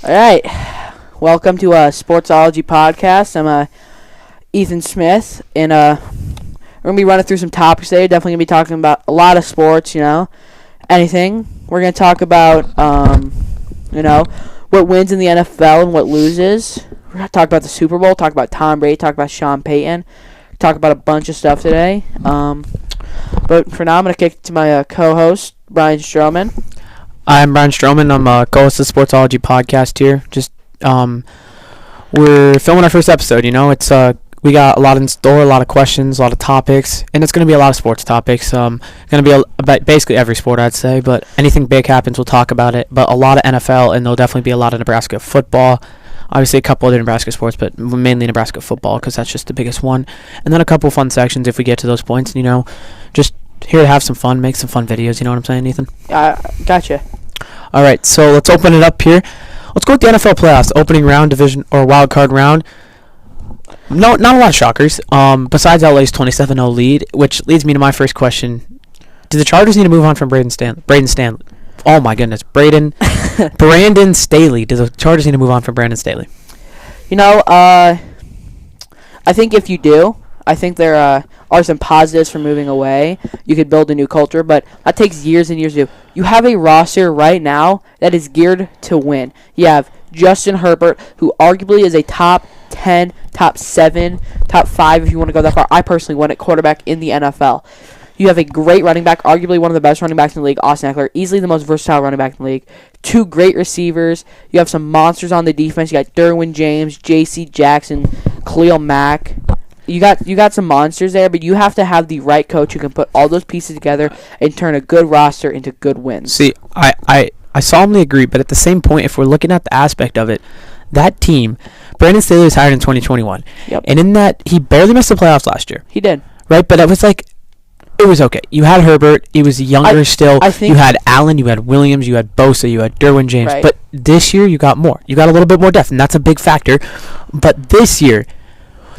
All right, welcome to a Sportsology podcast. I'm Ethan Smith, and we're gonna be running through some topics today. Definitely gonna be talking about a lot of sports. Anything. We're gonna talk about what wins in the NFL and what loses. We're gonna talk about the Super Bowl. Talk about Tom Brady. Talk about Sean Payton. Talk about a bunch of stuff today. But for now, I'm gonna kick it to my co-host Brian Stroman. I'm Brian Stroman. I'm co-host of the Sportsology podcast here. We're filming our first episode. It's we got a lot in store, a lot of questions, a lot of topics, and it's going to be a lot of sports topics. Going to be about basically every sport, I'd say, but anything big happens, we'll talk about it. But a lot of NFL, and there'll definitely be a lot of Nebraska football. Obviously, a couple other Nebraska sports, but mainly Nebraska football because that's just the biggest one. And then a couple fun sections if we get to those points. Just here to have some fun, make some fun videos. You know what I'm saying, Ethan? Gotcha. All right, so let's open it up here. Let's go with the NFL playoffs, opening round, division, or wild card round. No, not a lot of shockers. Besides LA's 27-0 lead, which leads me to my first question: do the Chargers need to move on from Braden Stanley? Oh my goodness, Brandon Staley. Do the Chargers need to move on from Brandon Staley? I think if you do, I think there are some positives for moving away. You could build a new culture, but that takes years and years to do. You have a roster right now that is geared to win. You have Justin Herbert, who arguably is a top 10, top 7, top 5, if you want to go that far. I personally want it quarterback in the NFL. You have a great running back, arguably one of the best running backs in the league, Austin Eckler, easily the most versatile running back in the league. 2 great receivers. You have some monsters on the defense. You got Derwin James, J.C. Jackson, Khalil Mack. You got some monsters there, but you have to have the right coach who can put all those pieces together and turn a good roster into good wins. See, I solemnly agree, but at the same point, if we're looking at the aspect of it, that team, Brandon Staley was hired in 2021. Yep. And in that, he barely missed the playoffs last year. He did. Right? But it was okay. You had Herbert. He was younger still. You had Allen. You had Williams. You had Bosa. You had Derwin James. Right. But this year, you got more. You got a little bit more depth, and that's a big factor. But this year,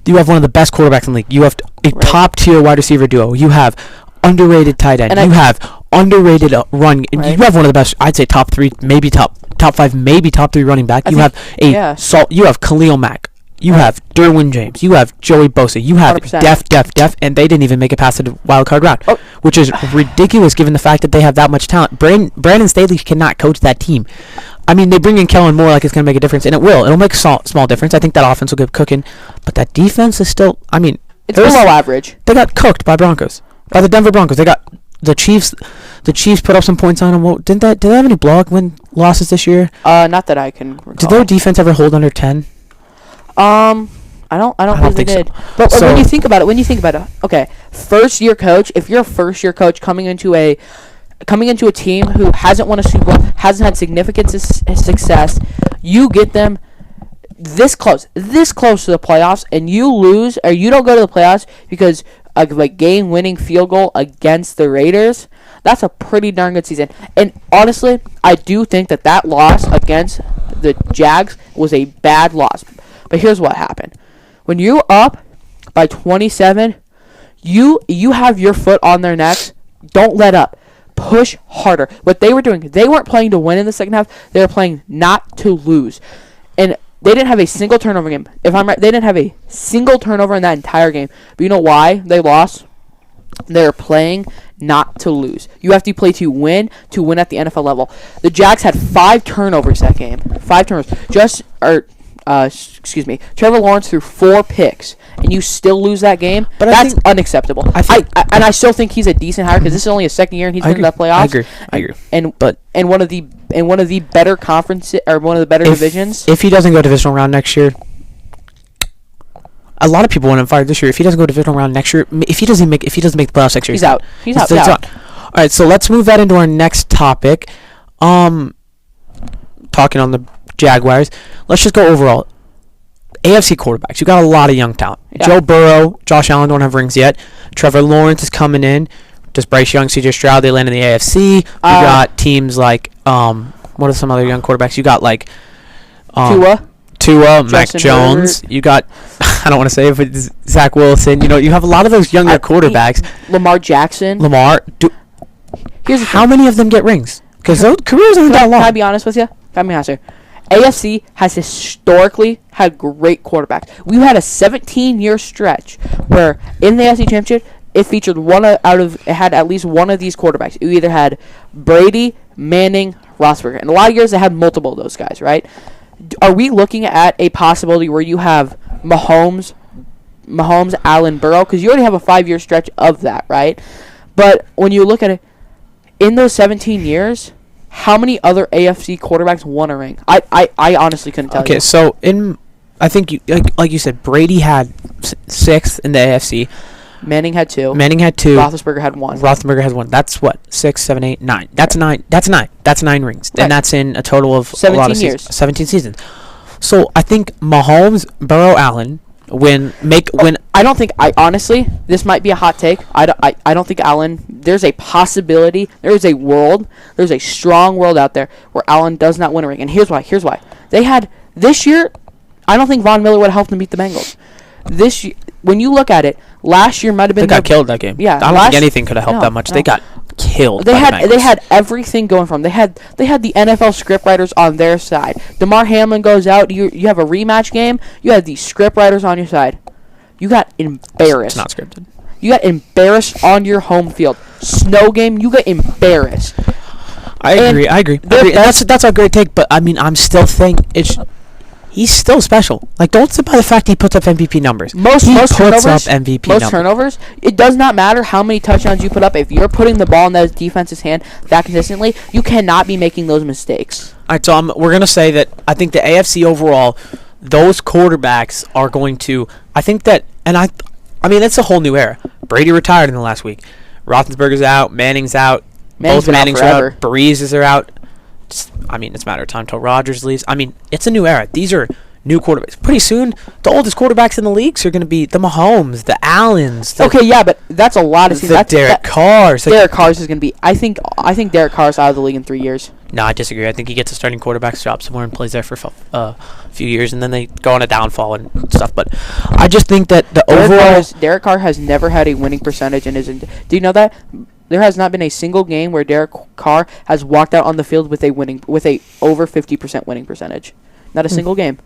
you have one of the best quarterbacks in the league. You have a top-tier wide receiver duo. You have underrated tight end. You have underrated run. Right. You have one of the best, I'd say top 3, maybe top 5, maybe top 3 running back. You have Khalil Mack. You have Derwin James. You have Joey Bosa. You have 100%. depth, and they didn't even make it past the wild card round, which is ridiculous given the fact that they have that much talent. Brandon Staley cannot coach that team. I mean, they bring in Kellen Moore like it's going to make a difference, and it will. It'll make a small difference. I think that offense will get cooking, but that defense is still, it's below average. They got cooked by the Denver Broncos. They got the Chiefs. The Chiefs put up some points on them. Did they have any blowout win losses this year? Not that I can recall. Did their defense ever hold under 10? I don't believe they did. So. But when you think about it, okay, first year coach. If you're a first year coach coming into a team who hasn't won a Super Bowl, hasn't had significant success, you get them this close to the playoffs, and you lose, or you don't go to the playoffs because of a game-winning field goal against the Raiders. That's a pretty darn good season. And honestly, I do think that loss against the Jags was a bad loss. But here's what happened. When you're up by 27, you have your foot on their necks. Don't let up. Push harder. What they were doing, they weren't playing to win in the second half. They were playing not to lose. And they didn't have a single turnover game. If I'm right, they didn't have a single turnover in that entire game. But you know why they lost? They're playing not to lose. You have to play to win at the NFL level. The Jags had 5 turnovers that game. 5 turnovers. Trevor Lawrence threw 4 picks, and you still lose that game. But that's unacceptable. I still think he's a decent hire because this is only his second year and he's been in the playoffs. I agree. And one of the better conferences, or one of the better divisions. If he doesn't go divisional round next year, a lot of people want him fired this year. If he doesn't go divisional round next year, if he doesn't make the playoffs next year, he's out. He's out. All right, so let's move that into our next topic. Talking on the Jaguars, let's just go overall. AFC quarterbacks, you got a lot of young talent. Yeah. Joe Burrow, Josh Allen don't have rings yet. Trevor Lawrence is coming in. Just Bryce Young, C.J. Stroud, they land in the AFC. You got teams like what are some other young quarterbacks? You got like Tua, Mac Jones. You got I don't want to say it, but Zach Wilson. You have a lot of those younger quarterbacks. Lamar Jackson. How many of them get rings? Because those careers aren't that long. Can I be honest with you? Let me answer. AFC has historically had great quarterbacks. We've had a 17-year stretch where in the AFC Championship, it featured it had at least one of these quarterbacks. You either had Brady, Manning, Roethlisberger. And a lot of years they had multiple of those guys, right? Are we looking at a possibility where you have Mahomes, Allen, Burrow? Because you already have a 5-year stretch of that, right? But when you look at it, in those 17 years, how many other AFC quarterbacks won a ring? I honestly couldn't tell you. Okay, so I think like you said, Brady had 6th in the AFC. Manning had 2. Roethlisberger had 1. has 1. That's what? 6, 7, 8, 9. That's 9. That's 9. That's 9 rings. Right. And that's in a total of 17 years. 17 seasons. So I think Mahomes, Burrow, Allen honestly, this might be a hot take. I don't think Allen. There's a possibility. There's a strong world out there where Allen does not win a ring. And here's why. They had this year. I don't think Von Miller would have helped them beat the Bengals. This year, when you look at it, last year might have been. They got killed that game. Yeah, I don't think anything could have helped that much. No. They got killed. They had everything going from. They had the NFL scriptwriters on their side. DeMar Hamlin goes out. You have a rematch game. You had these scriptwriters on your side. You got embarrassed. It's not scripted. You got embarrassed on your home field. Snow game. You got embarrassed. I agree. That's a great take. But I mean, I'm still thinking he's still special. Like, don't sit by the fact he puts up MVP numbers. Most turnovers, it does not matter how many touchdowns you put up. If you're putting the ball in that defense's hand that consistently, you cannot be making those mistakes. All right, so we're going to say that I think the AFC overall, those quarterbacks are going to, I think that, and I mean, it's a whole new era. Brady retired in the last week. Roethlisberger's out. Manning's out. Both Mannings are out. Breezes are out. It's a matter of time until Rodgers leaves. I mean, it's a new era. These are new quarterbacks. Pretty soon, the oldest quarterbacks in the leagues are going to be the Mahomes, the Allens. But that's a lot of seasons. Derek Carr. Derek Carr's is going to be. I think Derek Carr's out of the league in 3 years. No, I disagree. I think he gets a starting quarterback's job somewhere and plays there for a few years, and then they go on a downfall and stuff. But I just think that Derek Carr has never had a winning percentage in his. Do you know that? There has not been a single game where Derek Carr has walked out on the field with a over 50% winning percentage. Not a single game.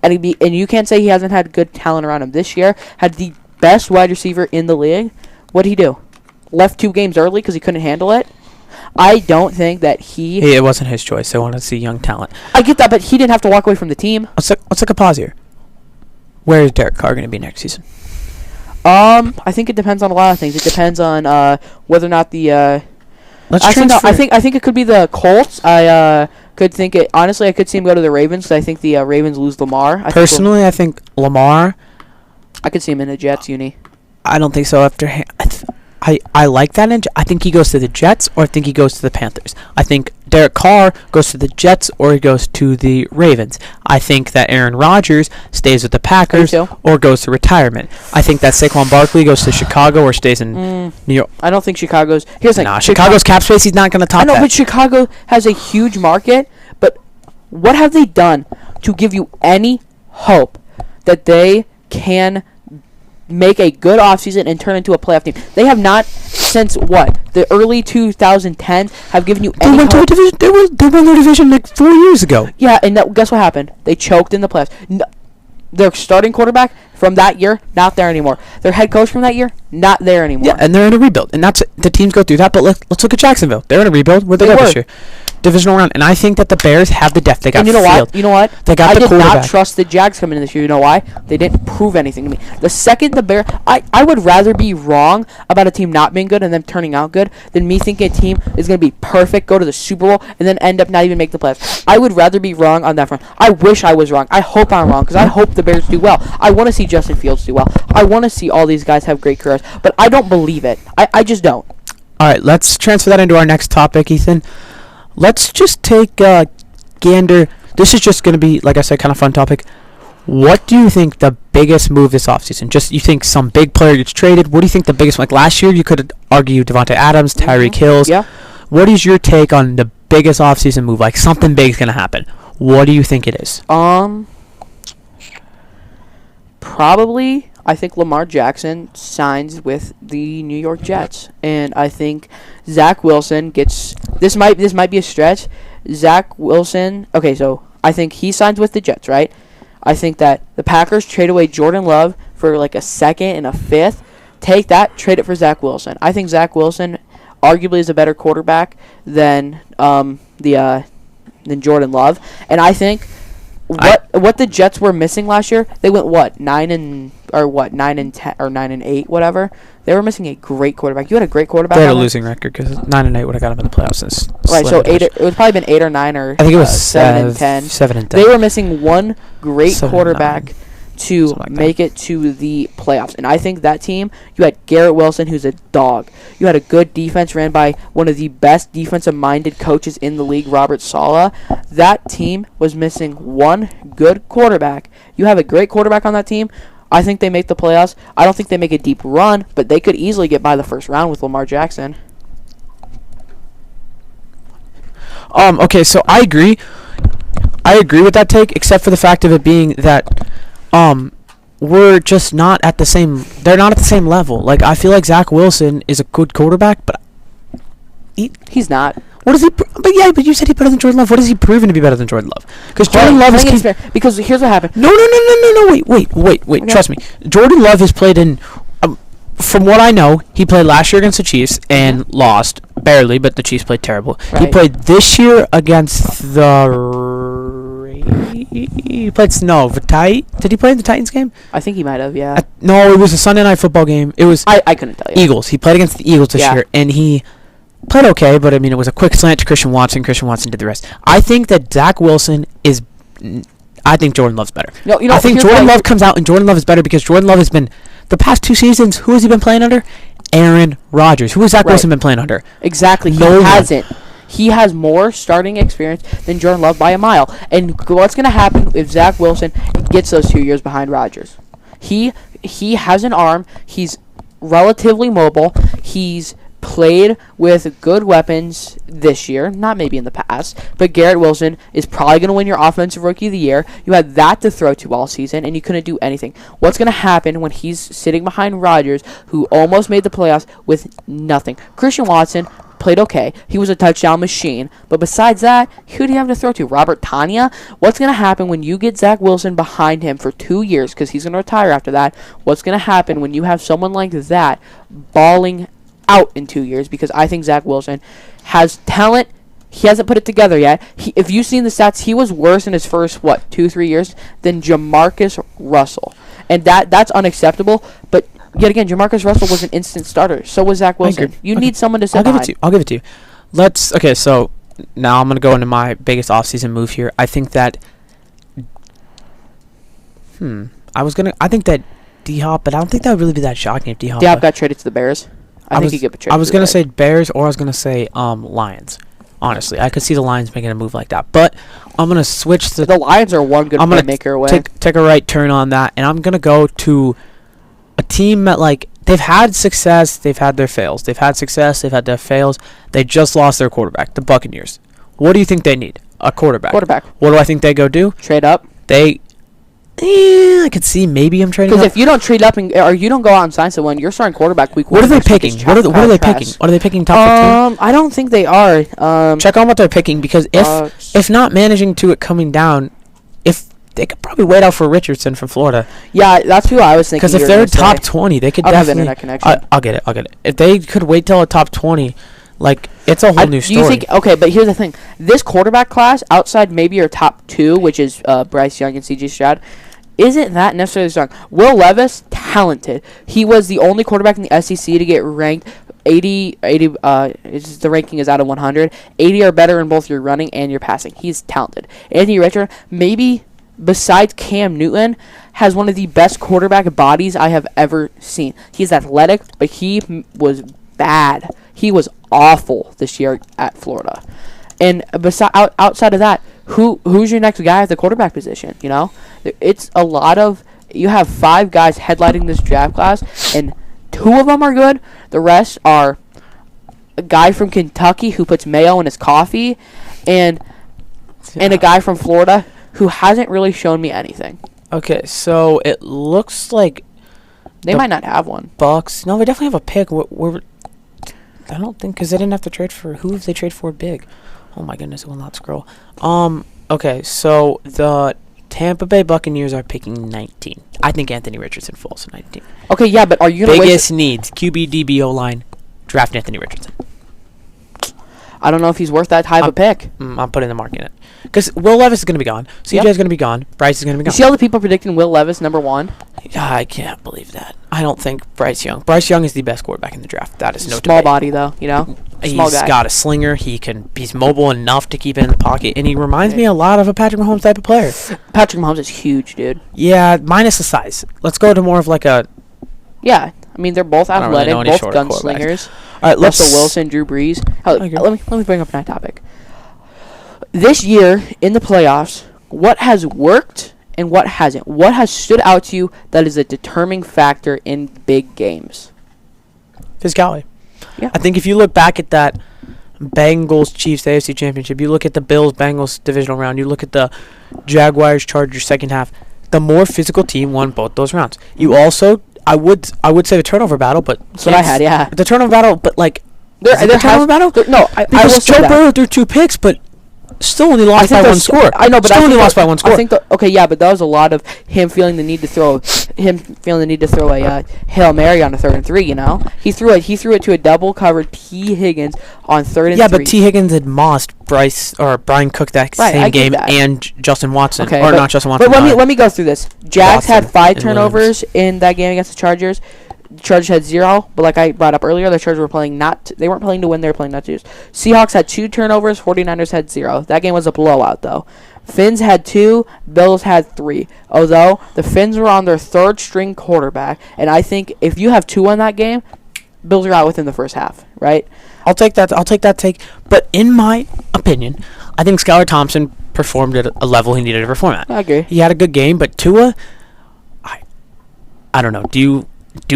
And you can't say he hasn't had good talent around him. This year, had the best wide receiver in the league. What'd he do? Left 2 games early because he couldn't handle it? I don't think that Hey, it wasn't his choice. They wanted to see young talent. I get that, but he didn't have to walk away from the team. Let's take a pause here. Where is Derek Carr going to be next season? I think it depends on a lot of things. It depends on whether or not the. I think it could be the Colts. I could think it. Honestly, I could see him go to the Ravens. I think the Ravens lose Lamar. I think Lamar. I could see him in the Jets uni. I don't think so. I like that. I think he goes to the Jets, or I think he goes to the Panthers. I think Derek Carr goes to the Jets, or he goes to the Ravens. I think that Aaron Rodgers stays with the Packers, or goes to retirement. I think that Saquon Barkley goes to Chicago, or stays in New York. I don't think Chicago's. Here's the thing. Chicago's cap space, he's not going to top that. I know, but Chicago has a huge market. But what have they done to give you any hope that they can make a good offseason and turn into a playoff team? They have not, since the early 2010s, have given you any hope. They won their division like 4 years ago. Yeah, and guess what happened? They choked in the playoffs. Their starting quarterback from that year, not there anymore. Their head coach from that year, not there anymore. Yeah, and they're in a rebuild. And that's the teams go through that. But let's look at Jacksonville. They're in a rebuild. Where they go this year? Divisional round. And I think that the Bears have the depth. They got and you know field. What? You know what? They got the quarterback. I did not trust the Jags coming in this year. You know why? They didn't prove anything to me. The second the Bears... I would rather be wrong about a team not being good and them turning out good than me thinking a team is going to be perfect, go to the Super Bowl, and then end up not even make the playoffs. I would rather be wrong on that front. I wish I was wrong. I hope I'm wrong, because I hope the Bears do well. I want to see Justin Fields do well. I want to see all these guys have great careers, but I don't believe it. I just don't. All right, let's transfer that into our next topic, Ethan. Let's just take gander. This is just going to be, like I said, kind of fun topic. What do you think the biggest move this offseason? Just you think some big player gets traded? What do you think the biggest? Like last year, you could argue Devontae Adams, Tyreek Hill. Yeah. What is your take on the biggest offseason move? Like something big is going to happen. What do you think it is? Probably, I think Lamar Jackson signs with the New York Jets, and I think Zach Wilson gets. This might be a stretch. Zach Wilson. Okay, so I think he signs with the Jets, right? I think that the Packers trade away Jordan Love for like a second and a fifth. Take that, trade it for Zach Wilson. I think Zach Wilson arguably is a better quarterback than Jordan Love. And I think what the Jets were missing last year, they went 9 and 10 or 9 and 8, whatever. They were missing a great quarterback. You had a great quarterback. They had a losing record because 9 and 8 would have got them in the playoffs. Since right, so it would probably been 8 or 9 or I think it was 7 and 10. 7 and 10. They were missing one great quarterback to like make it to the playoffs. And I think that team, you had Garrett Wilson, who's a dog. You had a good defense ran by one of the best defensive-minded coaches in the league, Robert Saleh. That team was missing one good quarterback. You have a great quarterback on that team. I think they make the playoffs. I don't think they make a deep run, but they could easily get by the first round with Lamar Jackson. Okay, so I agree. I agree with that take, except for the fact of it being that we're just not at the same. They're not at the same level. Like, I feel like Zach Wilson is a good quarterback, but he's not. What is he? But you said he's better than Jordan Love. What has he proven to be better than Jordan Love? Because Jordan Love is because here's what happened. No. Wait. Okay. Trust me. Jordan Love has played in. From what I know, he played last year against the Chiefs and lost barely, but the Chiefs played terrible. Right. He played this year against the. He played Did he play in the Titans game? I think he might have. Yeah. No, it was a Sunday Night Football game. It was. I couldn't tell you. Eagles. He played against the Eagles this year, and he played okay, but I mean, it was a quick slant to Christian Watson. Christian Watson did the rest. I think that Zach Wilson is. I think Jordan Love's better. No, I think Jordan Love comes out and Jordan Love is better because Jordan Love has been the past 2 seasons. Who has he been playing under? Aaron Rodgers. Who has Zach Wilson been playing under? Exactly. He hasn't. He has more starting experience than Jordan Love by a mile. And what's going to happen if Zach Wilson gets those 2 years behind Rodgers? He has an arm. He's relatively mobile. He's played with good weapons this year, not maybe in the past, but Garrett Wilson is probably going to win your Offensive Rookie of the Year. You had that to throw to all season, and you couldn't do anything. What's going to happen when he's sitting behind Rodgers, who almost made the playoffs with nothing? Christian Watson played okay. He was a touchdown machine, but besides that, who do you have to throw to? Robert Tanya? What's going to happen when you get Zach Wilson behind him for 2 years, because he's going to retire after that? What's going to happen when you have someone like that balling out in 2 years? Because I think Zach Wilson has talent. He hasn't put it together yet. If you've seen the stats, he was worse in his first 2-3 years than Jamarcus Russell, and that's unacceptable. But yet again, Jamarcus Russell was an instant starter. So was Zach Wilson. You need someone to sit behind. I'll give it to you. Okay, so now I'm gonna go into my biggest offseason move here. I think that I think that D-Hop, but I don't think that would really be that shocking if D-Hop got traded to the Bears. I think he could be traded. I was gonna say Bears, or I was gonna say Lions. Honestly, I could see the Lions making a move like that, but I'm gonna switch the Lions are one good playmaker away. Take a right turn on that, and I'm gonna go to a team that, like, they've had success, they've had their fails. They've had success, they've had their fails. They just lost their quarterback, the Buccaneers. What do you think they need? A quarterback. What do I think they go do? Trade up. I could see maybe I'm trading up. Because if you don't trade up or you don't go out and sign someone, you're starting quarterback week 1. What are they picking? What are they picking? Are they picking top 15? I don't think they are. Check on what they're picking, because if not managing to it coming down, if they could probably wait out for Richardson from Florida. Yeah, that's who I was thinking. Because if they're top 20, they could definitely. Have internet connection. I'll get it. If they could wait till a top 20, like, it's a whole new story. Do you think? Okay, but here's the thing: this quarterback class, outside maybe your top 2, which is Bryce Young and C.J. Stroud, isn't that necessarily strong. Will Levis, talented. He was the only quarterback in the SEC to get ranked 80 the ranking is out of 100. 80 or better in both your running and your passing. He's talented. Anthony Richardson, maybe besides Cam Newton, has one of the best quarterback bodies I have ever seen. He's athletic, but he was bad. He was awful this year at Florida. And outside of that, who's your next guy at the quarterback position? You know, it's a lot of. You have 5 guys headlighting this draft class, and 2 of them are good. The rest are a guy from Kentucky who puts mayo in his coffee, and a guy from Florida who hasn't really shown me anything. Okay, so it looks like they might not have one. Bucks. No, they definitely have a pick. I don't think, because they didn't have to trade for. Who have they trade for big? Oh my goodness, it will not scroll. Okay, so the Tampa Bay Buccaneers are picking 19. I think Anthony Richardson falls to 19. Okay, yeah, but are you going to Biggest needs, QB, DB, O-line, draft Anthony Richardson. I don't know if he's worth that high of a pick. I'm putting the mark in it. Because Will Levis is going to be gone. CJ is going to be gone. Bryce is going to be gone. You see all the people predicting Will Levis number 1? Yeah, I can't believe that. I don't think Bryce Young. Bryce Young is the best quarterback in the draft. That is no Small debate. body, though, you know? Small He's guy. got a slinger. He's mobile enough to keep it in the pocket. And he reminds me a lot of a Patrick Mahomes type of player. Patrick Mahomes is huge, dude. Yeah, minus the size. Let's go to more of like a... Yeah, I mean, they're both athletic, really both gunslingers. All right, Russell Wilson, Drew Brees. Okay. Let me bring up that topic. This year in the playoffs, what has worked and what hasn't? What has stood out to you that is a determining factor in big games? Physicality. Yeah. I think if you look back at that Bengals-Chiefs AFC Championship, you look at the Bills-Bengals divisional round, you look at the Jaguars-Chargers second half, the more physical team won both those rounds. You also, I would say the turnover battle, but That's what I had, yeah. the turnover battle, but like There turnover battle. No, I will Because say Joe that. Burrow threw 2 picks, but still only lost by one score. I know, but still I only think lost by one score. I think okay, yeah, but that was a lot of him feeling the need to throw a Hail Mary on a 3rd and 3. You know, he threw it to a double covered T Higgins on 3rd and 3. Yeah, but T Higgins had mossed Brian Cook that same game that. and Justin Watson, Okay, or but, not Justin Watson. But let me go through this. Jags Watson had 5 and turnovers in that game against the Chargers. The Chargers had 0, but like I brought up earlier, the Chargers were playing they weren't playing to win, they were playing not to lose. Seahawks had 2 turnovers, 49ers had 0. That game was a blowout though. Finns had 2, Bills had 3. Although the Finns were on their 3rd string quarterback, and I think if you have 2 in that game, Bills are out within the first half, right? I'll take that take. But in my opinion, I think Skylar Thompson performed at a level he needed to perform at. I agree. He had a good game, but Tua, I don't know. Do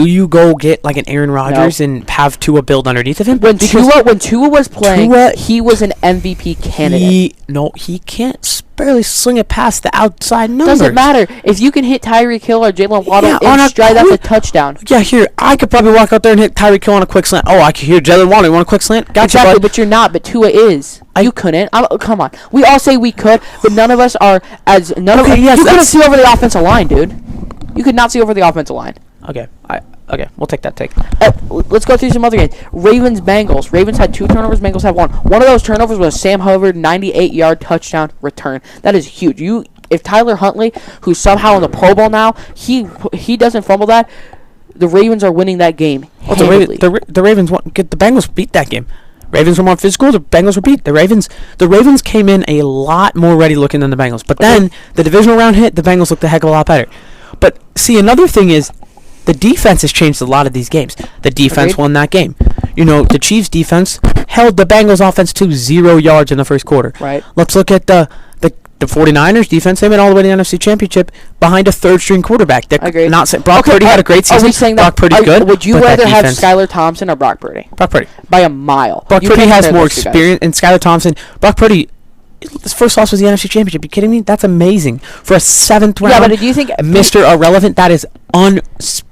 you go get like an Aaron Rodgers and have Tua build underneath of him? When Tua was playing, he was an MVP candidate. He can't barely sling it past the outside numbers. Doesn't matter. If you can hit Tyreek Hill or Jalen Waddle in stride, that's a touchdown. Yeah, here, I could probably walk out there and hit Tyreek Hill on a quick slant. Oh, I could hear Jalen Waddle. You want a quick slant? Gotcha, Exactly, bud. but you're not. But Tua is. You couldn't. Come on. We all say we could, but none of us are as... You couldn't see over the offensive line, dude. You could not see over the offensive line. Okay, we'll take that take. Let's go through some other games. Ravens-Bengals. Ravens had 2 turnovers. Bengals had 1. One of those turnovers was Sam Hubbard 98-yard touchdown return. That is huge. If Tyler Huntley, who's somehow in the Pro Bowl now, he doesn't fumble that, the Ravens are winning that game handily. The Ravens the Bengals beat that game. Ravens were more physical. The Bengals were beat. The Ravens came in a lot more ready looking than the Bengals. But then the divisional round hit. The Bengals looked a heck of a lot better. But see, another thing is, the defense has changed a lot of these games. The defense won that game. The Chiefs' defense held the Bengals' offense to 0 yards in the first quarter. Right. Let's look at the 49ers' defense. They went all the way to the NFC Championship behind a 3rd-string quarterback. I agree. Brock Purdy had a great season. Are we saying Brock Purdy's good. Would you rather have Skylar Thompson or Brock Purdy? Brock Purdy. By a mile. Brock Purdy has more experience, and Skylar Thompson. Brock Purdy, his first loss was the NFC Championship. You kidding me? That's amazing for a 7th round. Yeah, but do you think Mr. Irrelevant? That is unspeakable.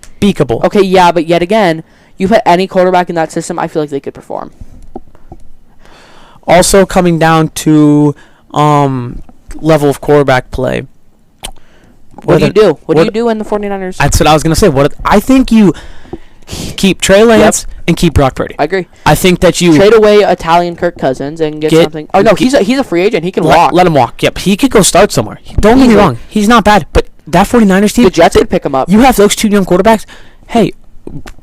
Okay, yeah, but yet again, you put any quarterback in that system, I feel like they could perform. Also coming down to level of quarterback play. What do you do? What do you do in the 49ers? That's what I was going to say. I think you keep Trey Lance and keep Brock Purdy. I agree. I think that you trade away Italian Kirk Cousins and get something. Oh no, he's a free agent. He can walk. Let him walk. Yep, he could go start somewhere. Don't get me wrong. He's not bad, but that 49ers team, the Jets could pick him up. You have those 2 young quarterbacks. Hey,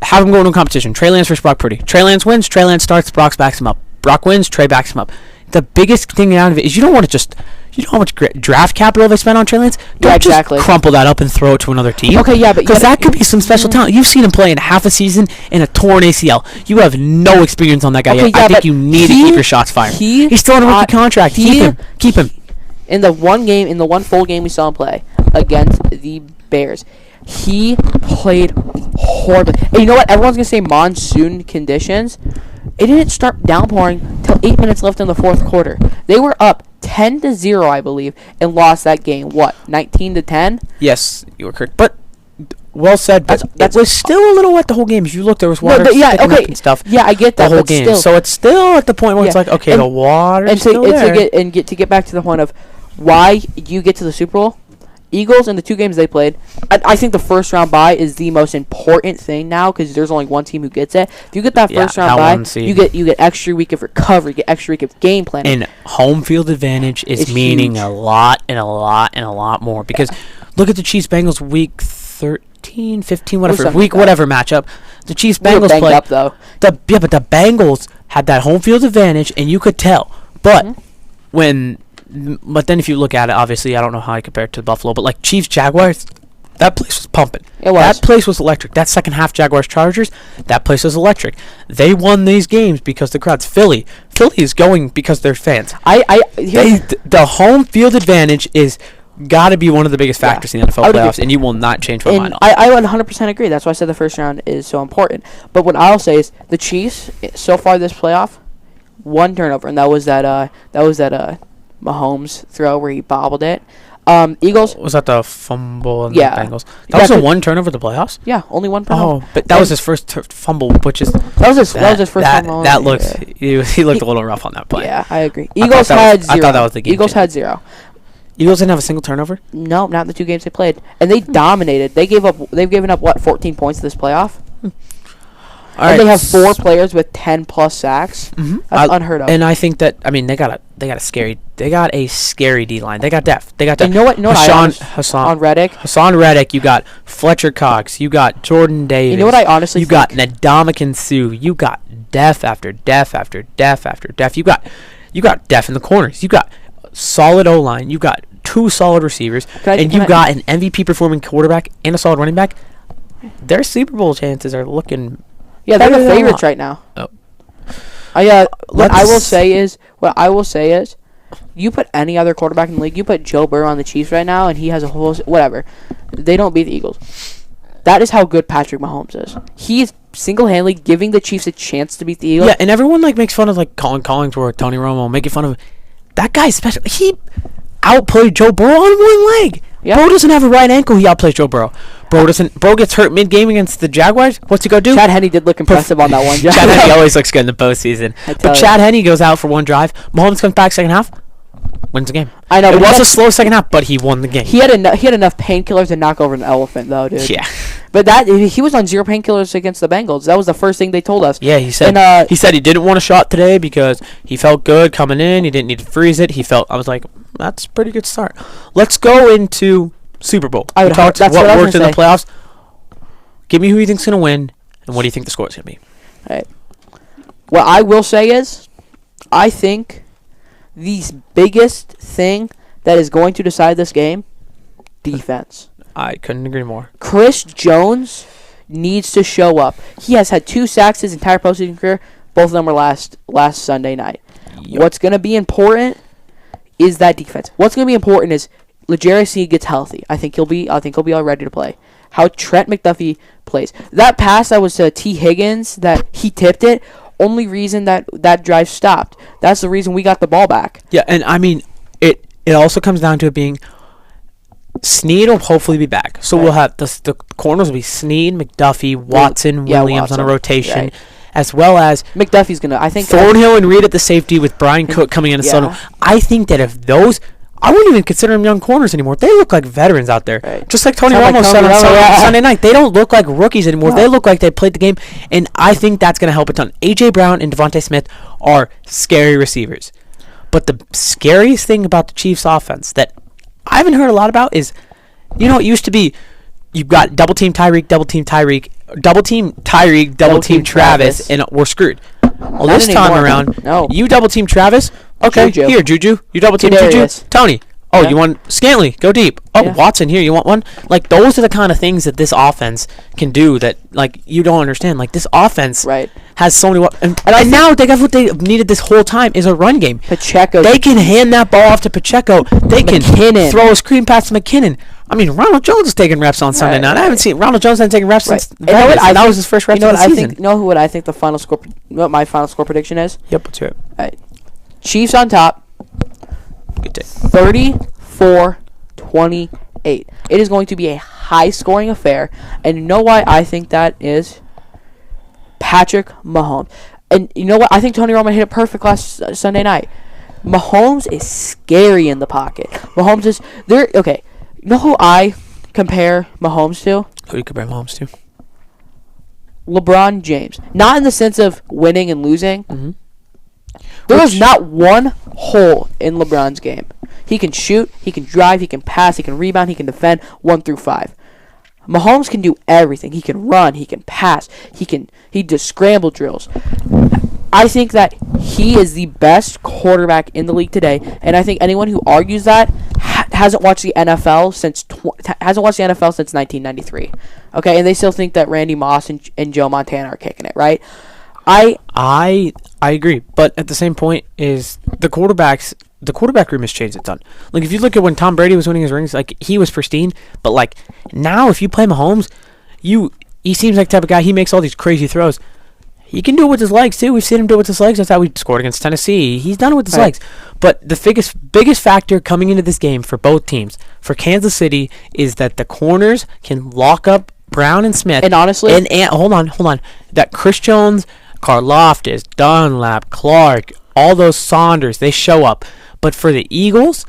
have them go into a competition. Trey Lance versus Brock Purdy. Trey Lance wins. Trey Lance starts. Brock backs him up. Brock wins. Trey backs him up. The biggest thing out of it is you don't want to just... You know how much draft capital they spent on Trey Lance? Don't just crumple that up and throw it to another team. Okay, yeah, but... Because that could be some special talent. You've seen him play in half a season in a torn ACL. You have no experience on that guy yet. I think you need to keep your shots fired. He's still on a rookie contract. Keep him. In the one full game we saw him play against the Bears, he played horribly. And you know what? Everyone's going to say monsoon conditions. It didn't start downpouring till 8 minutes left in the 4th quarter. They were up 10-0, I believe, and lost that game. What, 19-10? Yes, you were correct. But well said. But it was still a little wet the whole game. If you look, there was water sticking up and stuff. Yeah, I get that. The whole game. So it's still at the point where it's like, okay, the water is still there. To get back to the point of why you get to the Super Bowl. Eagles in the 2 games they played, I think the first round bye is the most important thing now because there's only one team who gets it. If you get that first round bye, you get extra week of recovery, you get extra week of game planning. And home field advantage is meaning huge. a lot more because look at the Chiefs Bengals week 13, 15, whatever whatever matchup. The Chiefs Bengals played up though. But the Bengals had that home field advantage and you could tell. But But then if you look at it, obviously, I don't know how I compare it to Buffalo, but like Chiefs Jaguars, that place was pumping. It was. That place was electric. That second half Jaguars Chargers, that place was electric. They won these games because the crowd's Philly is going because they're fans. The home field advantage is got to be one of the biggest factors in the NFL playoffs, and you will not change my mind on it. I 100% agree. That's why I said the first round is so important. But what I'll say is the Chiefs so far this playoff, 1 turnover, and that was that Mahomes throw where he bobbled it. Eagles. Was that the fumble and the Bengals? That was the 1 turnover in the playoffs? Yeah, only 1 turnover. Oh, but that was his first fumble, which is... That was his first fumble. That looked... Yeah. He looked a little rough on that play. Yeah, I agree. Eagles had 0. I thought that was the game. Eagles had 0. Eagles didn't have a single turnover? No, not in the 2 games they played. And they dominated. They've given up, 14 points this playoff? They have 4 players with 10-plus sacks. Mm-hmm. That's unheard of. And I think that they got a scary D line. They got depth. They got depth. You know what? Hassan Reddick. You got Fletcher Cox. You got Jordan Davis. You know what I honestly think? You got Ndamukong Suh. You got depth after depth after depth after depth. You got depth in the corners. You got solid O line. You got 2 solid receivers, and you got an MVP performing quarterback and a solid running back. Their Super Bowl chances are looking. Yeah, they're the favorites right now. Oh. What I will say is, you put any other quarterback in the league, you put Joe Burrow on the Chiefs right now, and he has a whole whatever. They don't beat the Eagles. That is how good Patrick Mahomes is. He is single-handedly giving the Chiefs a chance to beat the Eagles. Yeah, and everyone makes fun of Colin Collinsworth, Tony Romo, making fun of that guy's special. He outplayed Joe Burrow on 1 leg. Yep. Bro doesn't have a right ankle. He outplays Joe Burrow. Bro gets hurt mid-game against the Jaguars. What's he go do? Chad Henne did look impressive on that one drive. Chad Henne always looks good in the postseason. But Chad Henne goes out for 1 drive. Mahomes comes back second half, wins the game. I know. It was a slow second half, but he won the game. He had enough painkillers to knock over an elephant, though, dude. Yeah. But he was on 0 painkillers against the Bengals. That was the first thing they told us. Yeah, he said. He said he didn't want a shot today because he felt good coming in. He didn't need to freeze it. I was like, that's a pretty good start. Let's go into Super Bowl. We talked what worked in the playoffs. Give me who you think's going to win, and what do you think the score is going to be? All right. What I will say is, I think the biggest thing that is going to decide this game, defense. I couldn't agree more. Chris Jones needs to show up. He has had 2 sacks his entire postseason career. Both of them were last Sunday night. Yep. What's going to be important is that defense. What's going to be important is L'Jarius Sneed gets healthy. I think he'll be all ready to play. How Trent McDuffie plays. That pass that was to T. Higgins that he tipped it. Only reason that drive stopped. That's the reason we got the ball back. Yeah, and I mean it also comes down to it being Sneed will hopefully be back. So we'll have the corners will be Sneed, McDuffie, Watson, Williams on a rotation. Right. As well as McDuffie's gonna. I think Thornhill and Reed at the safety with Brian Cook coming in as center. I think that if those, I wouldn't even consider them young corners anymore. They look like veterans out there, just like Tony Romo said on Sunday night. They don't look like rookies anymore. No. They look like they played the game, and I think that's gonna help a ton. AJ Brown and Devontae Smith are scary receivers, but the scariest thing about the Chiefs' offense that I haven't heard a lot about is, it used to be, you've got double team Tyreek, double team Tyreek, double team Travis, and we're screwed. Well, this time around, you double team Travis. Okay, Juju. Here, Juju. You double team Juju. Tony. Oh, you want Scantley? Go deep. Oh, Watson, here. You want one? Like, those are the kind of things that this offense can do that, like, you don't understand. Like, this offense has so many... And now they got what they needed this whole time is a run game. Pacheco. They can hand that ball off to Pacheco. They can throw a screen pass to McKinnon. I mean, Ronald Jones is taking reps on Sunday night. I haven't seen Ronald Jones taking reps since that was his first reps of the season. You know what I think the final score... What my final score prediction is? Yep, let's hear it. All right. Chiefs on top. Good day. 34-28. It is going to be a high-scoring affair. And you know why I think that is? Patrick Mahomes. And you know what? I think Tony Romo hit it perfect last Sunday night. Mahomes is scary in the pocket. Mahomes is there. Okay, you know who I compare Mahomes to? Who do you compare Mahomes to? LeBron James. Not in the sense of winning and losing. Mm-hmm. There is not one hole in LeBron's game. He can shoot, he can drive, he can pass, he can rebound, he can defend 1 through 5. Mahomes can do everything. He can run, he can pass, he does scramble drills. I think that he is the best quarterback in the league today, and I think anyone who argues that hasn't watched the NFL since 1993. Okay, and they still think that Randy Moss and Joe Montana are kicking it, right? I agree, but at the same point is the quarterback room has changed a ton. Like, if you look at when Tom Brady was winning his rings, like, he was pristine, but like now if you play Mahomes, he seems like the type of guy, he makes all these crazy throws. He can do it with his legs too. We've seen him do it with his legs. That's how we scored against Tennessee. He's done it with his legs. But the biggest factor coming into this game for both teams, for Kansas City, is that the corners can lock up Brown and Smith. And honestly, and hold on, that Chris Jones, Karlaftis, Dunlap, Clark, all those Saunders, they show up. But for the Eagles,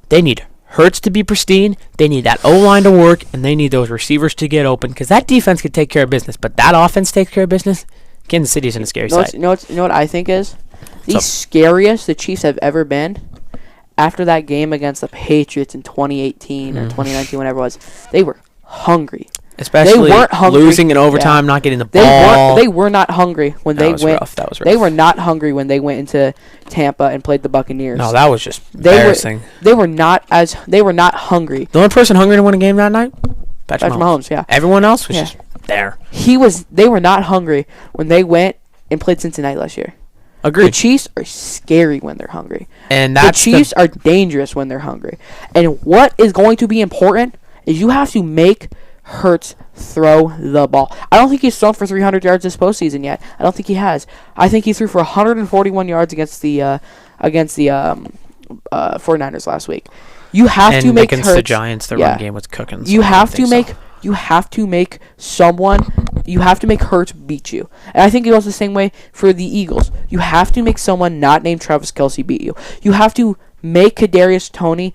they need Hurts to be pristine, they need that O-line to work, and they need those receivers to get open, because that defense could take care of business, but that offense takes care of business. Kansas City's in a scary side. You know what I think is? The scariest the Chiefs have ever been after that game against the Patriots in 2018 or 2019, whenever it was. They were hungry. Especially they weren't hungry. Losing in overtime, not getting the ball. They were not hungry when they went. Rough. That was rough. They were not hungry when they went into Tampa and played the Buccaneers. No, that was just embarrassing. They were not hungry. The only person hungry to win a game that night? Patrick Mahomes. Yeah. Everyone else was just there. They were not hungry when they went and played Cincinnati last year. Agreed. The Chiefs are scary when they're hungry. And the Chiefs are dangerous when they're hungry. And what is going to be important is you have to make Hurts throw the ball. I don't think he's thrown for 300 yards this postseason yet. I don't think he has. I think he threw for 141 yards against the 49ers last week. You have to make against Hurts, the Giants, the run game was cooking. So you have to make Hurts beat you. And I think it goes the same way for the Eagles. You have to make someone not named Travis Kelce beat you. You have to make Kadarius Toney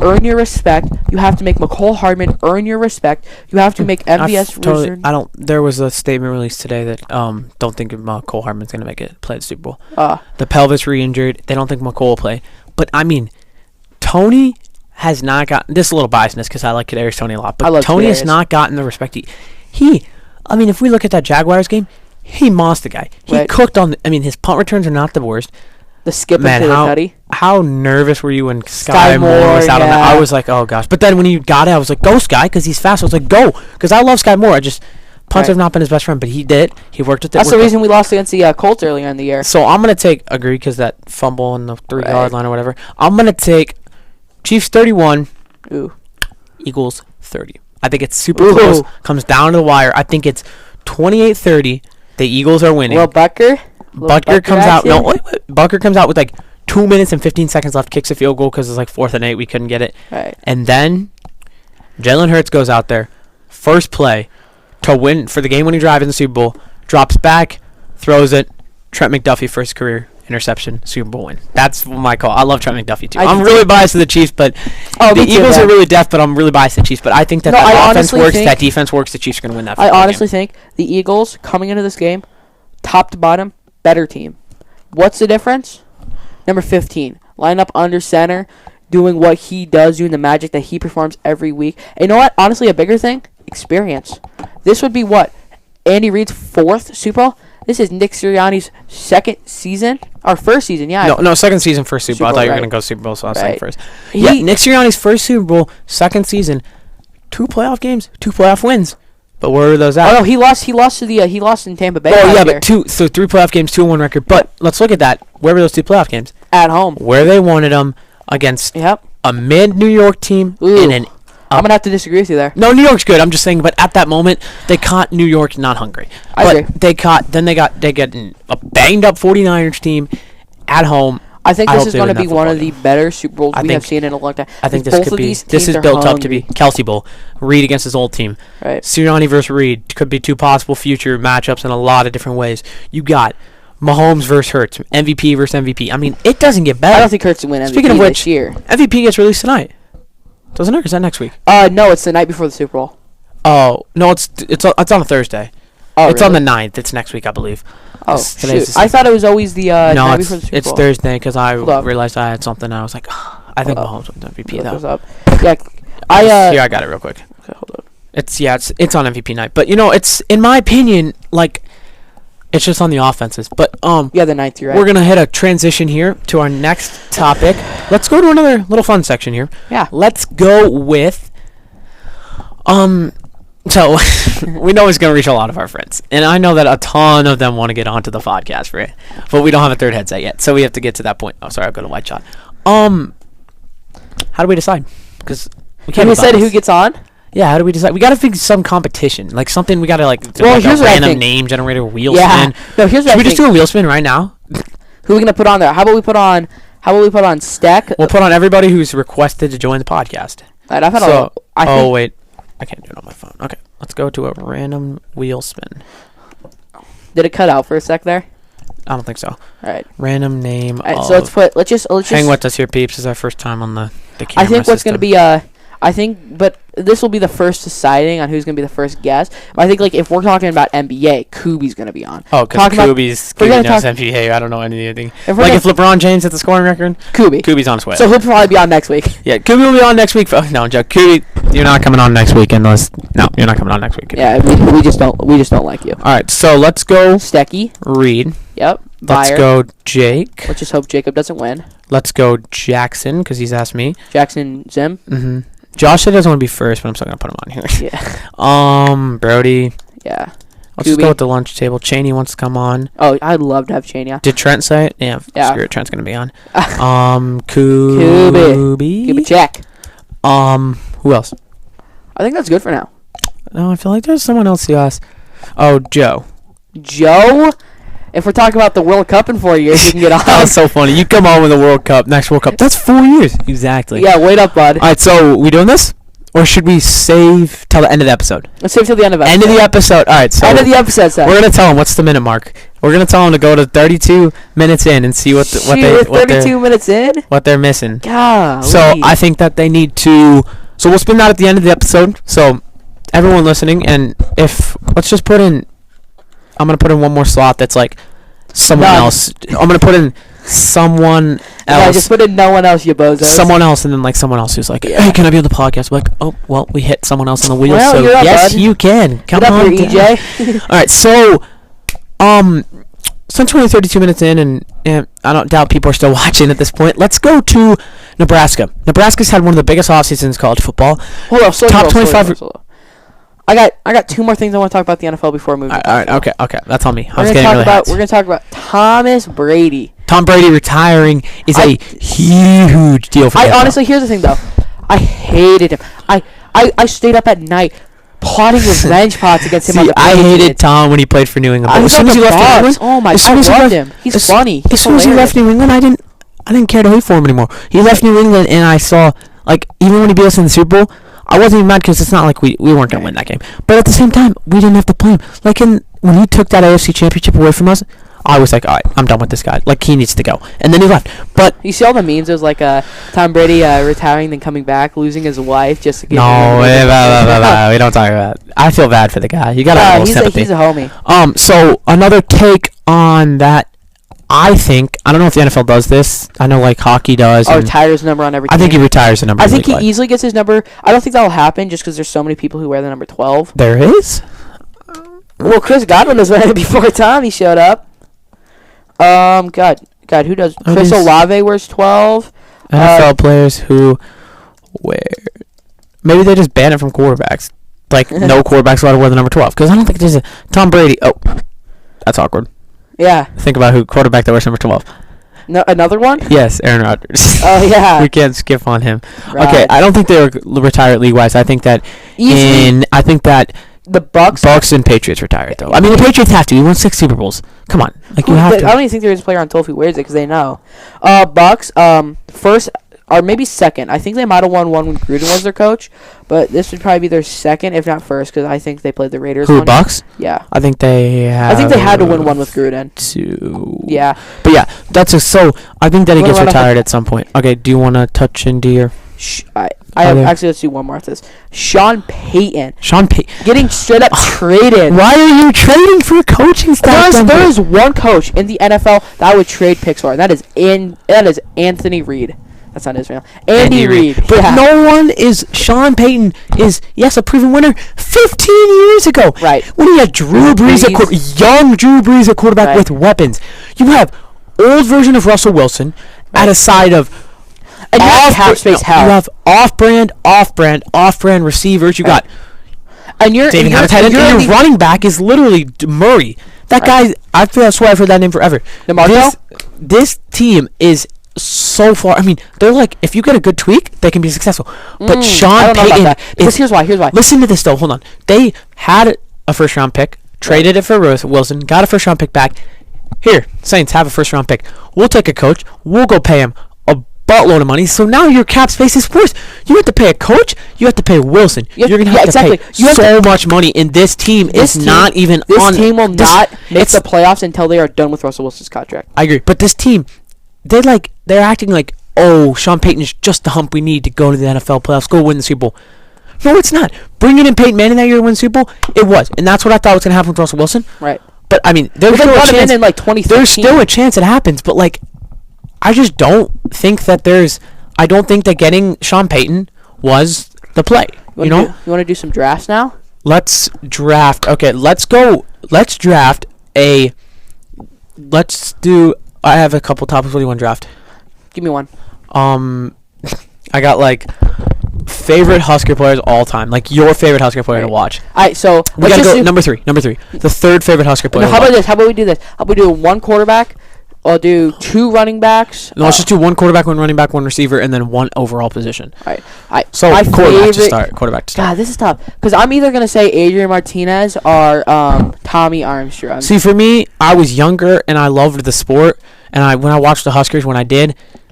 earn your respect. You have to make McCole Hardman earn your respect. You have to make MVS Wizard. There was a statement released today that don't think McCole Hardman's going to make it play the Super Bowl. The pelvis re-injured. They don't think McCole will play. But I mean, Toney has not gotten this, a little biasness because I like Kadarius Toney a lot, but Toney has not gotten the respect I mean, if we look at that Jaguars game, he mossed the guy. He cooked on. His punt returns are not the worst. The skip into the cutty. How nervous were you when Sky Moore was out on that? I was like, oh gosh. But then when he got it, I was like, go Sky, because he's fast. I was like, go, because I love Sky Moore. Punts have not been his best friend, but he did. He worked with it. That's the reason we lost against the Colts earlier in the year. So I'm gonna agree because that fumble on the 3-yard line or whatever. I'm gonna take Chiefs 31. Ooh. Eagles 30. I think it's super close. Comes down to the wire. I think it's 28-30. The Eagles are winning. Well, Bucker comes out. No, wait. Bucker comes out with like 2 minutes and 15 seconds left. Kicks a field goal because it's like 4th and 8. We couldn't get it. Right. And then Jalen Hurts goes out there, first play to win for the game-winning drive in the Super Bowl. Drops back, throws it. Trent McDuffie for his career interception, Super Bowl win. That's my call. I love Trent McDuffie too. I'm really biased to the Chiefs, but the Eagles are really deaf. But I'm really biased to the Chiefs. But I think that offense works, that defense works. The Chiefs are going to win that. I honestly think the Eagles coming into this game, top to bottom, better team. What's the difference? Number 15, line up under center, doing what he does, doing the magic that he performs every week. And you know what? Honestly, a bigger thing, experience. This would be what Andy Reid's 4th Super Bowl. This is Nick Sirianni's 2nd season, or 1st season, yeah. No, 2nd season, 1st Super Bowl. I thought you were going to go Super Bowl, so I was saying 1st. Nick Sirianni's 1st Super Bowl, 2nd season, 2 playoff games, 2 playoff wins. But where are those at? Oh no, he lost in Tampa Bay. Oh yeah, but 3 playoff games, 2-1 record. But let's look at that. Where were those 2 playoff games? At home. Where they wanted them against a mid-New York team in an. I'm going to have to disagree with you there. No, New York's good. I'm just saying, but at that moment, they caught New York not hungry. I agree. They got a banged-up 49ers team at home. I think this is going to be one of the better Super Bowls we have seen in a long time. I think this is built up to be Kelce Bowl. Reid against his old team. Right. Sirianni versus Reid could be 2 possible future matchups in a lot of different ways. You got Mahomes versus Hurts, MVP versus MVP. I mean, it doesn't get better. I don't think Hurts will win MVP Speaking of which, this year. MVP gets released tonight, doesn't it? Or is that next week? No, it's the night before the Super Bowl. Oh no, it's on a Thursday. Oh, it's really? on the 9th. It's next week, I believe. Oh, shoot. I thought it was always the night before the Super Bowl. It's Thursday because I realized I had something. And I was like, I think Mahomes wins MVP though. Yeah, here I got it real quick. Okay, hold on. It's on MVP night, but it's in my opinion like it's just on the offenses. But yeah, the 9th. You're right. We're gonna hit a transition here to our next topic. Let's go to another little fun section here. Yeah. Let's go with So we know it's gonna reach a lot of our friends, and I know that a ton of them want to get onto the podcast for it, but we don't have a third headset yet, so we have to get to that point. Oh, sorry, I'll go to White Shot. How do we decide? Because we can't decide who gets on. Yeah, how do we decide? We gotta figure some competition, like something. We gotta here's a what random name generator wheel yeah. spin. No, here's what Should we just do a wheel spin right now? Who are we gonna put on there? How about we put on Stack? We'll put on everybody who's requested to join the podcast. Right, I've had wait, I can't do it on my phone. Okay, let's go to a random wheel spin. Did it cut out for a sec there? I don't think so. All right. Random name. All right, so let's just hang with us here, peeps. This is our first time on the camera I think what's system. gonna be but this will be the first deciding on who's gonna be the first guest. But I think if we're talking about NBA, Kubi's gonna be on. Oh, because Kubi knows NBA. I don't know anything. If LeBron James hit the scoring record, Kubi's on his way. So he'll probably be on next week. Yeah, Kubi will be on next week. No, Joe. Kubi, you're not coming on next week unless. No, you're not coming on next week. Yeah, we just don't like you. All right, so let's go. Stecky. Reed. Yep. Let's go Jake. Let's just hope Jacob doesn't win. Let's go Jackson because he's asked me. Jackson Zim. Mm-hmm. Josh said he doesn't want to be first, but I'm still gonna put him on here. Yeah. Brody. Yeah. Let's just go with the lunch table. Cheney wants to come on. Oh, I'd love to have Cheney on. Did Trent say it? Yeah. Screw it. Trent's gonna be on. Kubi. Check. Who else? I think that's good for now. No, I feel like there's someone else who asked. Oh, Joe. Joe? If we're talking about the World Cup in 4 years, you can get on. That was so funny. You come on with the World Cup, next World Cup. That's 4 years. Exactly. Yeah, wait up, bud. All right, so we doing this? Or should we save till the end of the episode? Let's save till the end of the episode. End of the episode. All right, so end of the episode. Seth. We're going to tell them what's the minute mark. We're going to tell them to go to 32 minutes in and see what they're 32 minutes in? What they're missing. Golly. So I think that they need to. So we'll spin that at the end of the episode. So everyone listening, and let's just put in. I'm going to put in one more slot that's like someone else. I'm going to put in someone else. Yeah, just put in no one else, you bozos. Someone else, and then like someone else who's like, hey, can I be on the podcast? We're like, oh, well, we hit someone else on the wheel, so you're up, yes, bud. you can. Come Get on, up here, EJ. All right, so, since we're only 32 minutes in, and I don't doubt people are still watching at this point, let's go to Nebraska. Nebraska's had one of the biggest off seasons in college football. Hold on, top 25. I got two more things I want to talk about the NFL before moving. All right, okay, that's on me. We're gonna talk about Thomas Brady. Tom Brady retiring is a huge deal for the honestly, here's the thing though, I hated him. I stayed up at night plotting revenge plots against him. I hated Tom when he played for New England. As soon as he left New England, I loved him. He's funny. As soon as he left New England, I didn't care to hate for him anymore. He left New England, and I saw even when he beat us in the Super Bowl, I wasn't even mad because it's not like we weren't going to win that game. But at the same time, we didn't have to play him. When he took that AFC Championship away from us, I was like, all right, I'm done with this guy. He needs to go. And then he left. But you see all the memes? It was like Tom Brady retiring, then coming back, losing his wife just to get. No, we don't talk about that. I feel bad for the guy. You got to have a little sympathy. He's a homie. So another take on that. I don't know if the NFL does this. I know hockey does. Or retires the number on every team. I think he retires the number. I think he easily gets his number. I don't think that'll happen just because there's so many people who wear the number 12. There is? Well, Chris Godwin was wearing it before Tommy showed up. God, who does? Chris Olave wears 12. NFL players who wear. Maybe they just ban it from quarterbacks. No quarterbacks allowed to wear the number 12. Because I don't think there's a Tom Brady. Oh, that's awkward. Yeah. Think about who quarterback that wears number 12. No, another one? Yes, Aaron Rodgers. Oh, yeah. We can't skip on him. Right. Okay, I don't think they were retired league-wise. I think that the Bucks and Patriots retired, though. I mean, the Patriots have to. We won 6 Super Bowls. Come on. You have to. I don't even think there is a player on 12 who wears it because they know. Bucks, first or maybe second. I think they might have won one when Gruden was their coach, but this would probably be their second, if not first, because I think they played the Raiders. Who, Bucks? Yeah. I think they had to win one with Gruden. 2. Yeah. But yeah, I think that he gets retired at some point. Okay, do you want to touch into your... Actually, let's do one more at this. Sean Payton. Getting straight up traded. Why are you trading for a coaching staff? There is one coach in the NFL that I would trade picks for, and that is Anthony Reid. That's not his name. Andy Reid. But no one is... Sean Payton is, yes, a proven winner 15 years ago. Right. When he had Drew Brees, young Drew Brees, a quarterback with weapons. You have old version of Russell Wilson at a side of... And you have off-brand receivers. You got... And your running back is literally Murray. That guy, I swear I've heard that name forever. This team is... so far, I mean, they're like, if you get a good tweak, they can be successful. But Sean Payton here's why. Listen to this though. Hold on. They had a first round pick, traded it for Wilson, got a first round pick back. Here, Saints have a first round pick. We'll take a coach. We'll go pay him a buttload of money. So now your cap space is worse. You have to pay a coach. You have to pay Wilson. You're gonna have to pay so much money, and this team is not even on. This team will not make the playoffs until they are done with Russell Wilson's contract. I agree, but this team. They're acting like, oh, Sean Payton is just the hump we need to go to the NFL playoffs, go win the Super Bowl. No, it's not. Bringing in Peyton Manning that year to win the Super Bowl, it was. And that's what I thought was going to happen with Russell Wilson. Right. But, I mean, there's still a chance. In like 2013. There's still a chance it happens, but, like, I just don't think that I don't think that getting Sean Payton was the play. You know? You want to do some drafts now? Let's draft. Okay, let's go. Let's draft a... Let's do... I have a couple topics. What do you want to draft? Give me one. I got like favorite Husker players all time. Like your favorite Husker player to watch. Alright, so we gotta go number three. The third favorite Husker player. How about this? How about we do this? How about we do one quarterback? I'll do 2 running backs. No, let's just do 1 quarterback, 1 running back, 1 receiver, and then 1 overall position. Alright. So quarterback to start. God, this is tough because I'm either gonna say Adrian Martinez or Tommy Armstrong. See, for me, I was younger and I loved the sport, and when I watched the Huskers,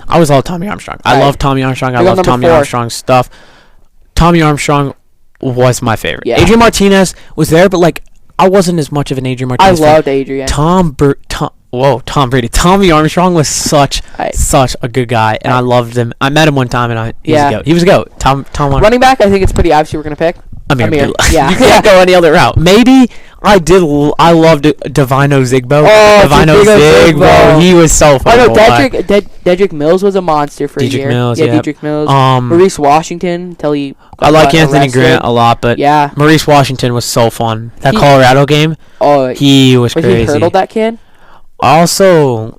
I was all Tommy Armstrong. I love Tommy Armstrong. I love Tommy Armstrong's stuff. Tommy Armstrong was my favorite. Yeah. Adrian Martinez was there, but like I wasn't as much of an Adrian Martinez fan. I loved Adrian. Tom Brady. Tommy Armstrong was such a good guy, and I loved him. I met him one time, and he was a goat. He was a goat. Tom running back, I think it's pretty obvious who we're going to pick. Amir. Yeah. You can't go any other route. Maybe I loved Divino Zigbo. Divino Zigbo. He was so fun. Oh, no, Dedrick Mills was a monster for a year. Dedrick Mills. Maurice Washington, I like Anthony Grant a lot, but Maurice Washington was so fun. That Colorado game, he was crazy. He hurdled that kid? Also, all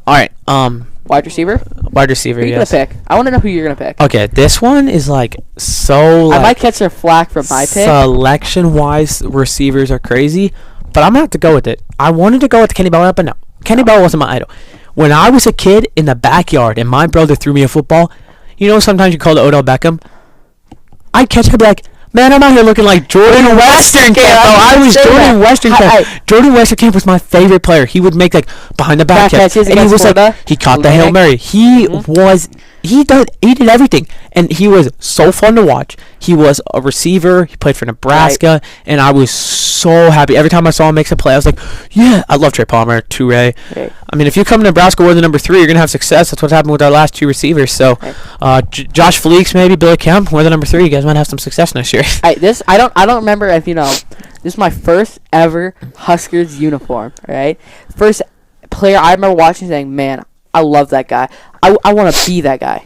right. Wide receiver. Who are you gonna pick? I want to know who you're gonna pick. Okay, this one is like so. I might catch some flack from my pick. Selection-wise, receivers are crazy, but I'm gonna have to go with it. I wanted to go with Kenny Bell, but no, Kenny Bell wasn't my idol. When I was a kid in the backyard and my brother threw me a football, sometimes you call it Odell Beckham. I'd catch it and be like, man, I'm out here looking like Jordan Westerkamp. I was Jordan Westerkamp. Jordan Westerkamp was my favorite player. He would make like behind the back catch, and he was like, he caught the Hail Mary. He did everything, and he was so fun to watch. He was a receiver. He played for Nebraska, and I was so happy every time I saw him make a play. I was like, yeah, I love Trey Palmer, Toure. Right. I mean, if you come to Nebraska, we're the number 3. You're gonna have success. That's what's happened with our last 2 receivers. So, Josh Fleeks, maybe Billy Kemp, we're the number 3. You guys might have some success next year. I don't remember if this is my first ever Huskers uniform. Right, first player I remember watching saying, "Man, I love that guy. I want to be that guy."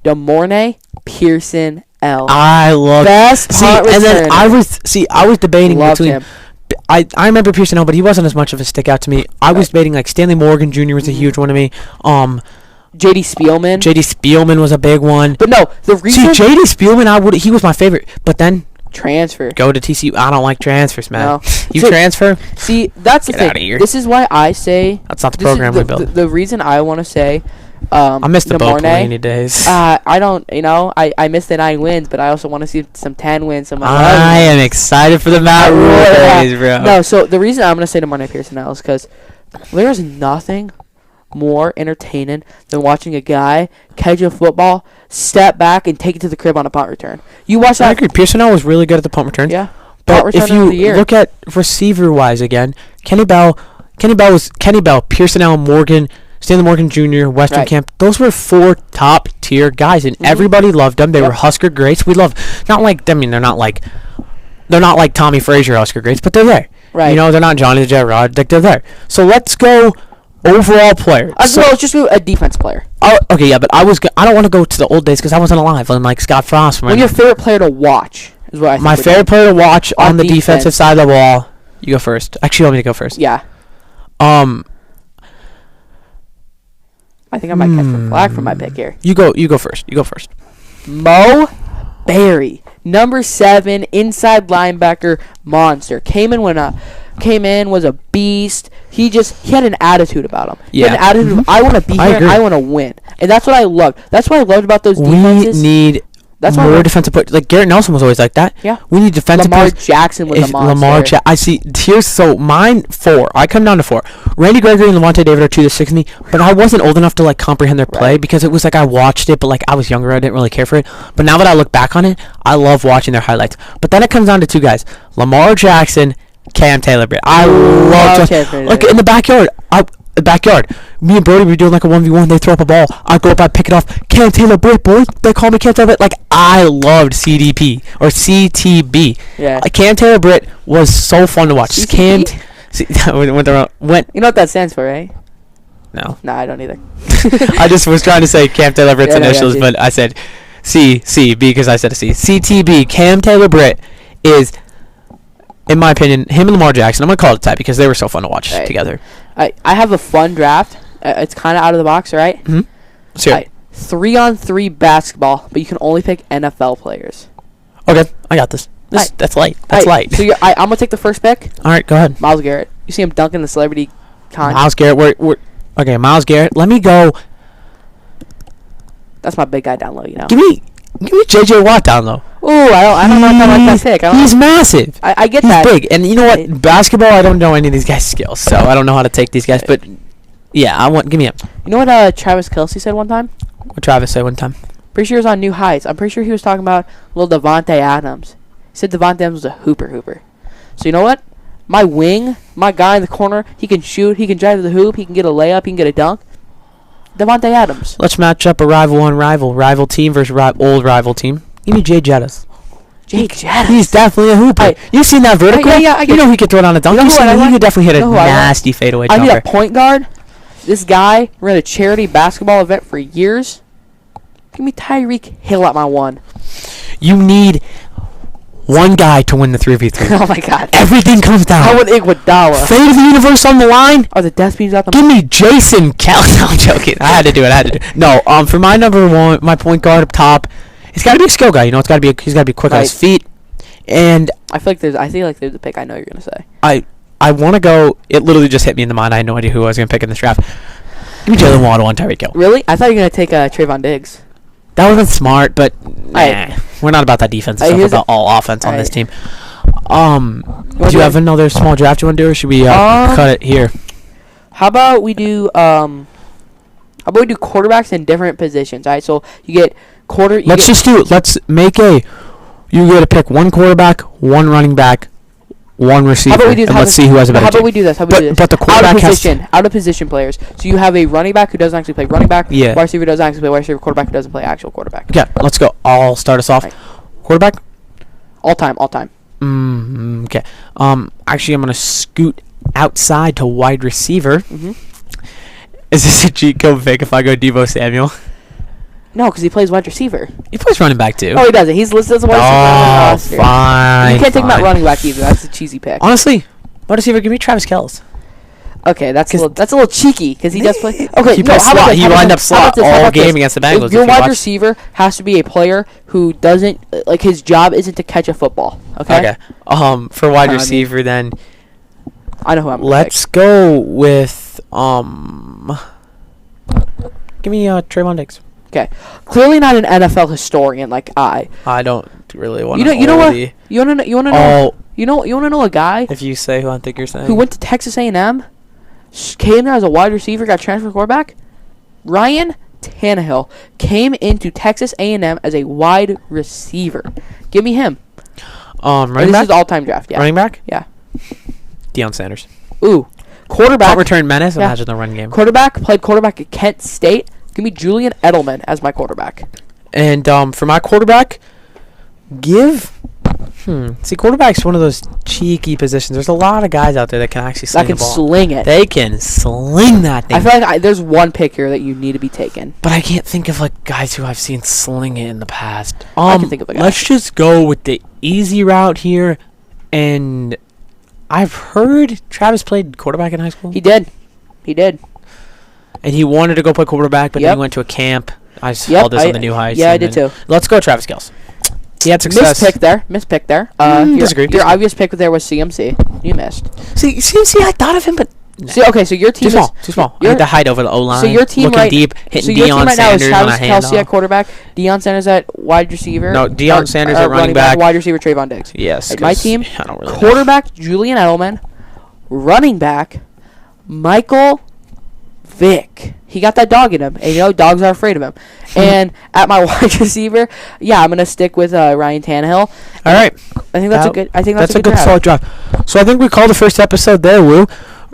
DeMornay Pearson L. I love best punt returner. And then I was debating between him. I remember Pearson L, but he wasn't as much of a stick out to me. I was debating like Stanley Morgan Jr. was a huge one to me. J.D. Spielman. J.D. Spielman was a big one. But no, the reason J.D. Spielman, he was my favorite. But then transfer. Go to TCU. I don't like transfers, man. No. Transfer. See, that's the thing. Out of here. This is why I say that's not the program we built. The reason I want to say. I miss the Bo Pelini days. I don't, I miss the 9 wins, but I also want to see some 10 wins. I am excited for the Matt Rule days, bro. No, so the reason I'm going to say DeMornay Pearson is because there's nothing more entertaining than watching a guy catch a football, step back, and take it to the crib on a punt return. You watch that. I agree. Pearson was really good at the punt return. Yeah. But if you look at receiver-wise again, Kenny Bell, Pearson L. Morgan, Stanley Morgan Jr., Western Camp, those were 4 top-tier guys, and everybody loved them. They were Husker greats. We love, they're not like Tommy Frazier Husker greats, but they're there. Right. You know, they're not Johnny the Jet Rod. Like, they're there. So let's go overall player. Let's just do a defense player. Okay, yeah, but I don't want to go to the old days because I wasn't alive when, like, Scott Frost. What's your favorite player to watch? Is what I think my favorite player to watch on the defensive side of the ball. You go first. Actually, you want me to go first? Yeah. I think I might catch some flag for my pick here. You go first. Mo Berry, number 7, inside linebacker, monster. Came in, was a beast. He had an attitude about him. He had an attitude of, I want to be here and I want to win. And that's what I loved. That's what I loved about those defenses. We need more defensive players. Like, Garrett Nelson was always like that. Yeah. We need defensive Lamar players. Jackson was a monster. I see. So mine 4. I come down to 4. Randy Gregory and Levante David are 2 that stick to me, but I wasn't old enough to, like, comprehend their play because it was like I watched it, but, like, I was younger. I didn't really care for it. But now that I look back on it, I love watching their highlights. But then it comes down to 2 guys. Lamar Jackson, Cam Taylor-Britt. I love look in the backyard. Me and Brody were doing like a 1v1. They throw up a ball. I go up, I pick it off. Cam Taylor-Britt, boy. They call me Cam Taylor-Britt. Like, I loved CDP or CTB. Yeah. Cam Taylor-Britt was so fun to watch. CTB? Went. You know what that stands for, right? No. No, I don't either. I just was trying to say Cam Taylor-Britt's initials, but I said CB because I said a C. CTB. Cam Taylor-Britt is, in my opinion, him and Lamar Jackson. I'm going to call it a tie because they were so fun to watch together. I have a fun draft. It's kind of out of the box, right? Mm-hmm. Sure. 3-on-3 basketball, but you can only pick NFL players. Okay, I got this. That's light. That's light. So I'm going to take the first pick. All right, go ahead. Miles Garrett. You see him dunking the celebrity con. Miles Garrett. Okay, Miles Garrett. Let me go. That's my big guy down low, you know. Give me J.J. Watt down low. Ooh, I don't know if I like that pick. He's massive. I get that. He's big. And you know what? Basketball, I don't know any of these guys' skills, so I don't know how to take these guys. But, yeah, give me him. You know what Travis Kelce said one time? What Travis said one time? Pretty sure he was on New Heights. I'm pretty sure he was talking about little Devontae Adams. He said Devontae Adams was a hooper. So, you know what? My wing, my guy in the corner, he can shoot, he can drive to the hoop, he can get a layup, he can get a dunk. Devontae Adams. Let's match up a rival team versus old rival team. Give me Jay Jettis. Jay Jettis. He's definitely a hooper. You've seen that vertical? Yeah, you know he could throw it on a dunk. He could definitely hit a nasty fadeaway jumper. I need a point guard. This guy ran a charity basketball event for years. Give me Tyreek Hill at my 1. You need one guy to win the 3v3. Oh, my God. Everything comes down. How would Iguodala? Fate of the universe on the line. Are the death beams out the... Give me Jason Kelly. No, I'm joking. I had to do it. No, for my number 1, my point guard up top, he's got to be a skill guy. You know, he's got to be quick on his feet. And I feel like there's a pick I know you're going to say. I want to go. It literally just hit me in the mind. I had no idea who I was going to pick in this draft. Give me Jalen Waddle and Tyreek Hill. Really? I thought you were going to take Trayvon Diggs. That would have been smart, but we're not about that defensive stuff. We're about all offense on this team. Do you have another small draft you want to do, or should we cut it here? How about we do quarterbacks in different positions? All right, so you get Let's make you get to pick one quarterback, one running back, one receiver, and let's see who has a better team. How about we do this? But the quarterback out of position players. So you have a running back who doesn't actually play running back. Yeah. Wide receiver doesn't actually play wide receiver. Quarterback who doesn't play actual quarterback. Yeah, let's go. I'll start us off. Right. Quarterback? All time. Okay. Actually, I'm gonna scoot outside to wide receiver. Mm-hmm. Is this a cheat code pick if I go Deebo Samuel? No, because he plays wide receiver. He plays running back too. Oh, he doesn't. He's listed as a wide receiver. Oh, fine. You can't take him at running back either. That's a cheesy pick. Honestly, wide receiver, give me Travis Kelce. Okay, that's a little cheeky because he does play. Okay, he lined up slot all game against the Bengals. Your wide receiver has to be a player who doesn't his job isn't to catch a football. Okay. For wide receiver, then I know who I'm. Let's go with give me Trayvon Diggs. Okay, clearly not an NFL historian like I. I don't really want to. You know what? You want to know? You want to know a guy? If you say who I think you're saying. Who went to Texas A&M, came there as a wide receiver, got transferred to quarterback. Ryan Tannehill came into Texas A&M as a wide receiver. Give me him. Running back? This is all-time draft, yeah. Running back? Yeah. Deion Sanders. Ooh. Quarterback. Punt return menace. Imagine the run game. Played quarterback at Kent State. Give me Julian Edelman as my quarterback. And for my quarterback, see, quarterback's one of those cheeky positions. There's a lot of guys out there that can actually sling the ball. Sling it. They can sling that thing. I feel like there's one pick here that you need to be taken. But I can't think of guys who I've seen sling it in the past. I can think of a guy. Let's just go with the easy route here. And I've heard Travis played quarterback in high school. He did. And he wanted to go play quarterback, but then he went to a camp. I saw this on the New Heights. Yeah, I did too. Let's go Travis Kelce. He had success. Missed pick there. Disagree. Your obvious pick there was CMC. You missed. See, I thought of him, but so your team too small. I had to hide over the O line. So your team looking deep, hitting Deion Sanders now on a is Travis Kelce handoff. at quarterback, Deion Sanders at wide receiver. No, Deion Sanders at running back. Wide receiver Trayvon Diggs. Yes. My team, I don't really quarterback Julian Edelman, running back Michael Vick. He got that dog in him, and dogs are afraid of him. And at my wide receiver, I'm gonna stick with Ryan Tannehill. All right, I think that's a good. That's a good solid draft. So I think we called the first episode there, Woo.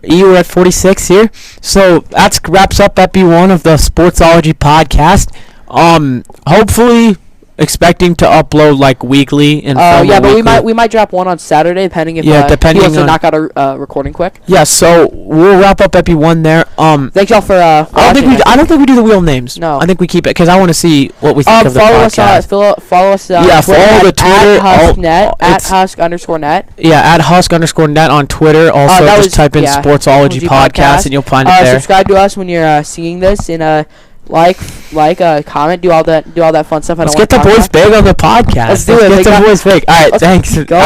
You were at 46 here, so that wraps up EP1 of the Sportsology podcast. Hopefully, expecting to upload weekly and but we might drop one on Saturday depending if depending he wants to on knock out a recording quick. Yeah, so we'll wrap up EP1 there. Thanks y'all for I don't think we do the wheel names. No, I think we keep it because I want to see what we think of the podcast. Follow us follow the Twitter at Husk_net. Yeah, at Husk_net on Twitter. Also, just type in Sportsology podcast and you'll find it there. Subscribe to us when you're seeing this and comment, do all that fun stuff. Let's get the boys big on the podcast. Let's do it. Get the boys big. All right, thanks. Go.